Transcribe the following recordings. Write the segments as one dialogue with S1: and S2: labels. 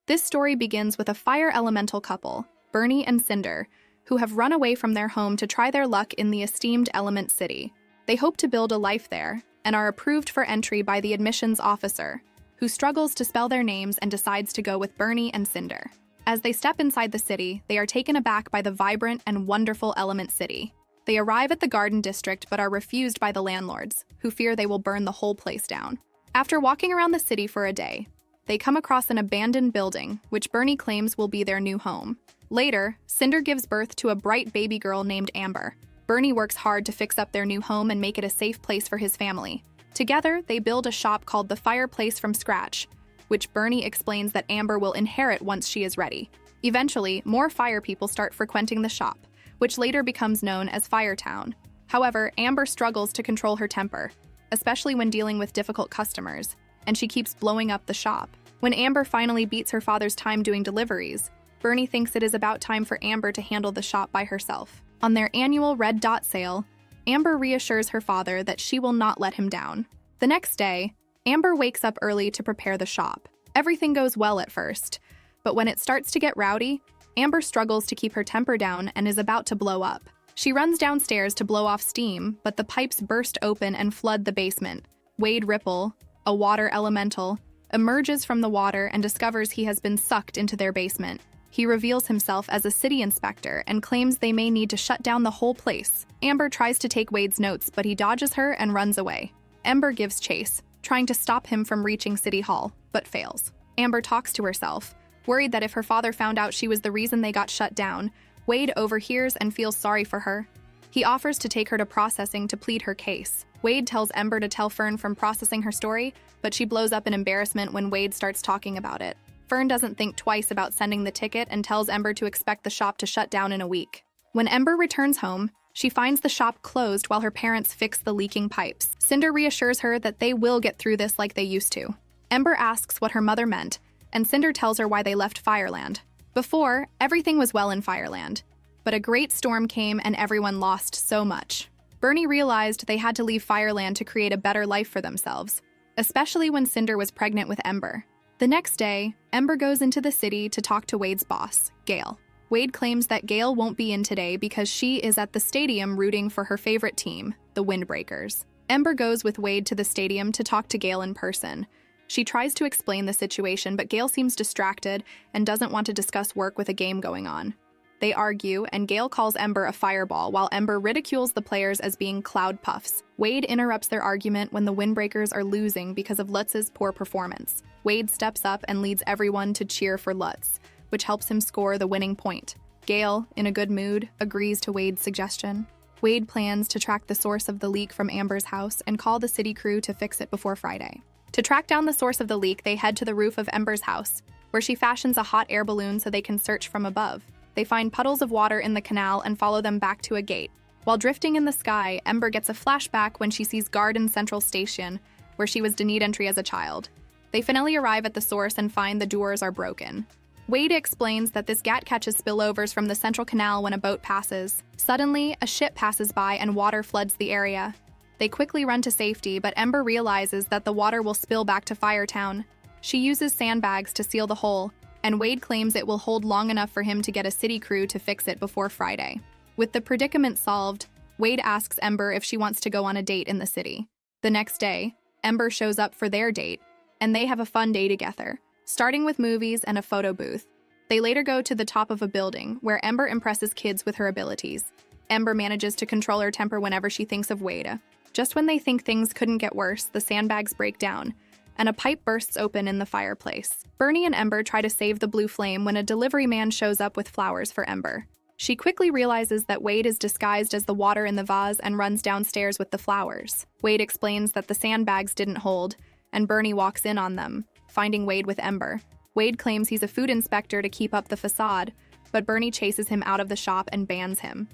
S1: This story begins with a fire elemental couple, Bernie and Cinder, who have run away from their home to try their luck in the esteemed Element City. They hope to build a life there and are approved for entry by the admissions officer, who struggles to spell their names and decides to go with Bernie and Cinder. As they step inside the city, they are taken aback by the vibrant and wonderful Element City. They arrive at the Garden District but are refused by the landlords, who fear they will burn the whole place down. After walking around the city for a day, they come across an abandoned building, which Bernie claims will be their new home. Later, Cinder gives birth to a bright baby girl named Amber. Bernie works hard to fix up their new home and make it a safe place for his family. Together, they build a shop called the Fireplace from scratch, which Bernie explains that Amber will inherit once she is ready. Eventually, more fire people start frequenting the shop, which later becomes known as Firetown. However, Amber struggles to control her temper, especially when dealing with difficult customers, and she keeps blowing up the shop. When Amber finally beats her father's time doing deliveries, Bernie thinks it is about time for Amber to handle the shop by herself. On their annual Red Dot sale, Amber reassures her father that she will not let him down. The next day, Amber wakes up early to prepare the shop. Everything goes well at first, but when it starts to get rowdy, Amber struggles to keep her temper down and is about to blow up. She runs downstairs to blow off steam, but the pipes burst open and flood the basement. Wade Ripple, a water elemental, emerges from the water and discovers he has been sucked into their basement. He reveals himself as a city inspector and claims they may need to shut down the whole place. Amber tries to take Wade's notes, but he dodges her and runs away. Amber gives chase, trying to stop him from reaching City Hall, but fails. Amber talks to herself, worried that if her father found out she was the reason they got shut down, Wade overhears and feels sorry for her. He offers to take her to processing to plead her case. Wade tells Amber to tell Fern from processing her story, but she blows up in embarrassment when Wade starts talking about it. Fern doesn't think twice about sending the ticket and tells Amber to expect the shop to shut down in a week. When Amber returns home, she finds the shop closed while her parents fix the leaking pipes. Cinder reassures her that they will get through this like they used to. Amber asks what her mother meant, and Cinder tells her why they left Fireland. Before, everything was well in Fireland, but a great storm came and everyone lost so much. Bernie realized they had to leave Fireland to create a better life for themselves, especially when Cinder was pregnant with Ember. The next day, Ember goes into the city to talk to Wade's boss, Gail. Wade claims that Gail won't be in today because she is at the stadium rooting for her favorite team, the Windbreakers. Ember goes with Wade to the stadium to talk to Gail in person. She tries to explain the situation, but Gail seems distracted and doesn't want to discuss work with a game going on. They argue, and Gail calls Ember a fireball, while Ember ridicules the players as being cloud puffs. Wade interrupts their argument when the Windbreakers are losing because of Lutz's poor performance. Wade steps up and leads everyone to cheer for Lutz, which helps him score the winning point. Gail, in a good mood, agrees to Wade's suggestion. Wade plans to track the source of the leak from Amber's house and call the city crew to fix it before Friday. To track down the source of the leak, they head to the roof of Ember's house, where she fashions a hot air balloon so they can search from above. They find puddles of water in the canal and follow them back to a gate. While drifting in the sky, Ember gets a flashback when she sees Garden Central Station, where she was denied entry as a child. They finally arrive at the source and find the doors are broken. Wade explains that this gat catches spillovers from the central canal when a boat passes. Suddenly, a ship passes by and water floods the area. They quickly run to safety, but Ember realizes that the water will spill back to Firetown. She uses sandbags to seal the hole, and Wade claims it will hold long enough for him to get a city crew to fix it before Friday. With the predicament solved, Wade asks Ember if she wants to go on a date in the city. The next day, Ember shows up for their date, and they have a fun day together, starting with movies and a photo booth. They later go to the top of a building, where Ember impresses kids with her abilities. Ember manages to control her temper whenever she thinks of Wade. Just when they think things couldn't get worse, the sandbags break down, and a pipe bursts open in the fireplace. Bernie and Ember try to save the blue flame when a delivery man shows up with flowers for Ember. She quickly realizes that Wade is disguised as the water in the vase and runs downstairs with the flowers. Wade explains that the sandbags didn't hold, and Bernie walks in on them, finding Wade with Ember. Wade claims he's a food inspector to keep up the facade, but Bernie chases him out of the shop and bans him.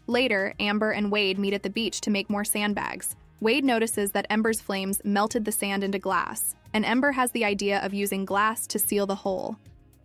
S1: Later, Amber and Wade meet at the beach to make more sandbags. Wade notices that Ember's flames melted the sand into glass, and Ember has the idea of using glass to seal the hole.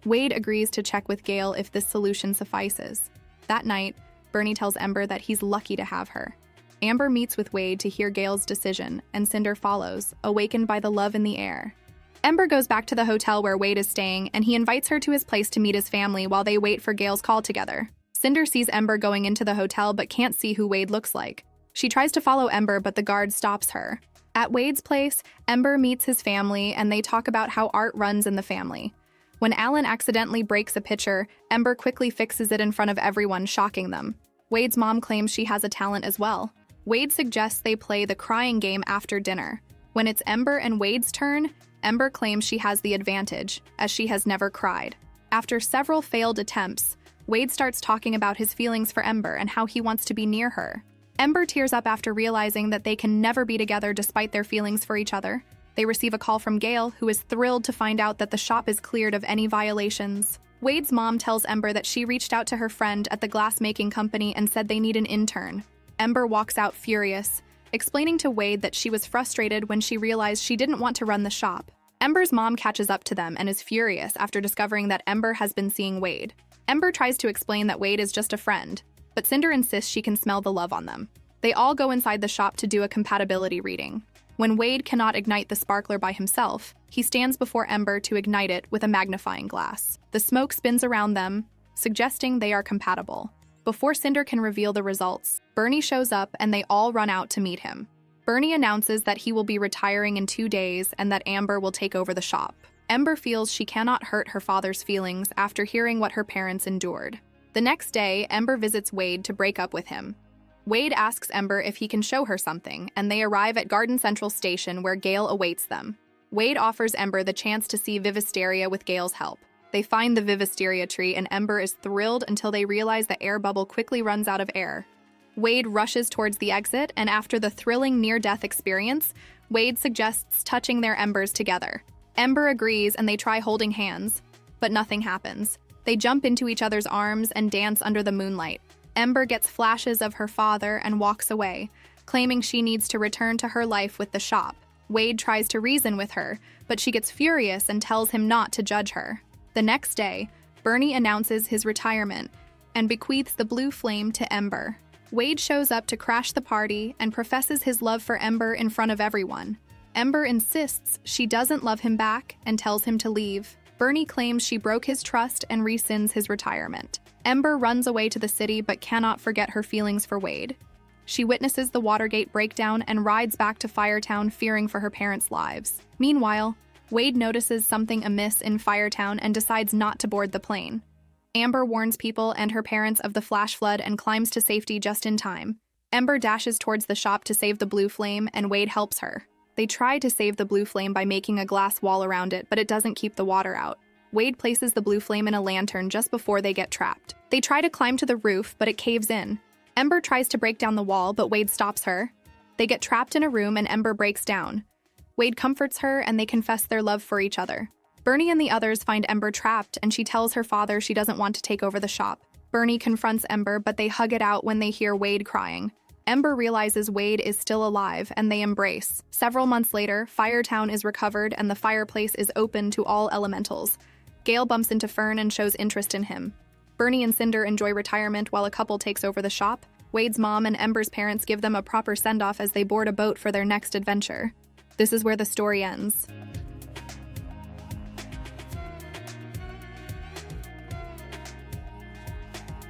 S1: Wade agrees to check with Gail if this solution suffices. That night, Bernie tells Ember that he's lucky to have her. Amber meets with Wade to hear Gail's decision, and Cinder follows, awakened by the love in the air. Ember goes back to the hotel where Wade is staying, and he invites her to his place to meet his family while they wait for Gale's call together. Cinder sees Ember going into the hotel but can't see who Wade looks like. She tries to follow Ember, but the guard stops her. At Wade's place, Ember meets his family, and they talk about how art runs in the family. When Alan accidentally breaks a pitcher, Ember quickly fixes it in front of everyone, shocking them. Wade's mom claims she has a talent as well. Wade suggests they play the crying game after dinner. When it's Ember and Wade's turn, Ember claims she has the advantage, as she has never cried. After several failed attempts, Wade starts talking about his feelings for Ember and how he wants to be near her. Ember tears up after realizing that they can never be together despite their feelings for each other. They receive a call from Gale, who is thrilled to find out that the shop is cleared of any violations. Wade's mom tells Ember that she reached out to her friend at the glass-making company and said they need an intern. Ember walks out furious, explaining to Wade that she was frustrated when she realized she didn't want to run the shop. Ember's mom catches up to them and is furious after discovering that Ember has been seeing Wade. Ember tries to explain that Wade is just a friend, but Cinder insists she can smell the love on them. They all go inside the shop to do a compatibility reading. When Wade cannot ignite the sparkler by himself, he stands before Ember to ignite it with a magnifying glass. The smoke spins around them, suggesting they are compatible. Before Cinder can reveal the results, Bernie shows up and they all run out to meet him. Bernie announces that he will be retiring in 2 days and that Amber will take over the shop. Ember feels she cannot hurt her father's feelings after hearing what her parents endured. The next day, Ember visits Wade to break up with him. Wade asks Ember if he can show her something, and they arrive at Garden Central Station where Gale awaits them. Wade offers Ember the chance to see Vivisteria with Gale's help. They find the Vivisteria tree, and Ember is thrilled until they realize the air bubble quickly runs out of air. Wade rushes towards the exit, and after the thrilling near-death experience, Wade suggests touching their embers together. Ember agrees, and they try holding hands, but nothing happens. They jump into each other's arms and dance under the moonlight. Ember gets flashes of her father and walks away, claiming she needs to return to her life with the shop. Wade tries to reason with her, but she gets furious and tells him not to judge her. The next day, Bernie announces his retirement and bequeaths the blue flame to Ember. Wade shows up to crash the party and professes his love for Ember in front of everyone. Ember insists she doesn't love him back and tells him to leave. Bernie claims she broke his trust and rescinds his retirement. Ember runs away to the city but cannot forget her feelings for Wade. She witnesses the Watergate breakdown and rides back to Firetown fearing for her parents' lives. Meanwhile, Wade notices something amiss in Firetown and decides not to board the plane. Amber warns people and her parents of the flash flood and climbs to safety just in time. Ember dashes towards the shop to save the blue flame, and Wade helps her. They try to save the blue flame by making a glass wall around it, but it doesn't keep the water out. Wade places the blue flame in a lantern just before they get trapped. They try to climb to the roof, but it caves in. Ember tries to break down the wall, but Wade stops her. They get trapped in a room and Ember breaks down. Wade comforts her and they confess their love for each other. Bernie and the others find Ember trapped, and she tells her father she doesn't want to take over the shop. Bernie confronts Ember, but they hug it out when they hear Wade crying. Ember realizes Wade is still alive, and they embrace. Several months later, Firetown is recovered and the fireplace is open to all elementals. Gale bumps into Fern and shows interest in him. Bernie and Cinder enjoy retirement while a couple takes over the shop. Wade's mom and Ember's parents give them a proper send-off as they board a boat for their next adventure. This is where the story ends.